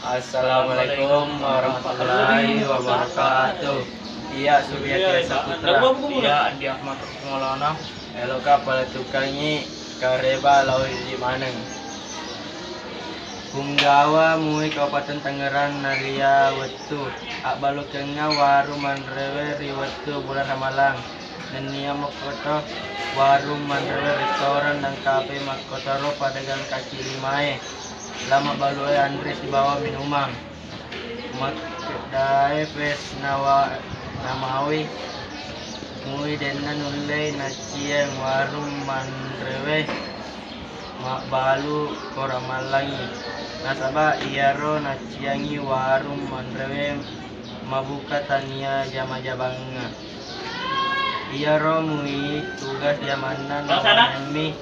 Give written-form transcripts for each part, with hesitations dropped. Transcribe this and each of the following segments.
Assalamualaikum warahmatullahi wabarakatuh. Iya, Suryati Saputra. Iya, Andi Ahmad Maulana. Eloka pala tukangi kareba lawi di maneng. Punggawa mui Kabupaten Tangerang nalia wetu. Akbalu kenga waru manrewe riwetu bulan Ramalang. Nenia makoto warung manrewe restoran dan kafe makotaro padagang kaki limae. Lama balue Andres di bawah minuman makdae pes namawi mui denan ulai nacieng warung manrewe mak balu koramalangi nasaba iaro naciangi warung manrewe mabuka tania jama jabanga iaro mui tugas jamanan mi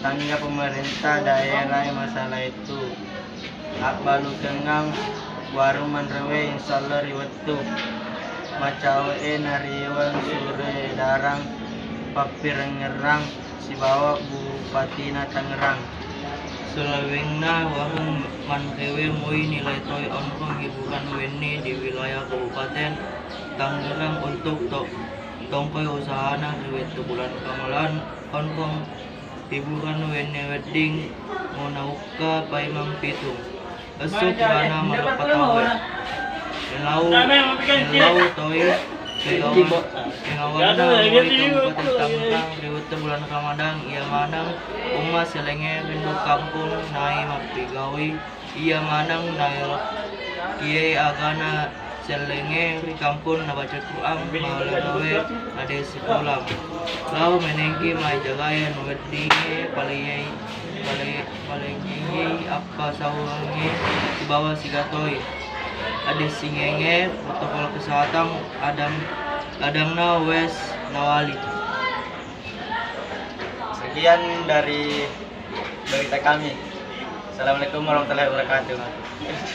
tangga pemerintah daerah masalah itu akbalu kengang warung manrewe insyaallah riwetu macawe nariwan sure darang papir ngerang si bawa Bupatina Tangerang Sulawengna warung manrewe mui nilai toy onpong hiburan weni di wilayah Kabupaten Tangerang untuk tongkoy usahana riwetu bulan Ramalan onpong hiburan wene wedding monauka paimang pitung esuk bana malapatawe elau toy pengawana mui Kabupaten Tangerang riwetu bulan Ramadan ia manang umat selenge rindu kampung nai mapigawi ia manang nai kiai agana selenge di kampung na baca Quran malawe ade sekolah lau menengki mai jagayan weddinge paliyai apa sawange di bawah sigatoi ade singenge protokol kesehatan adangna wes nawali. Sekian dari berita kami. Assalamualaikum warahmatullahi wabarakatuh.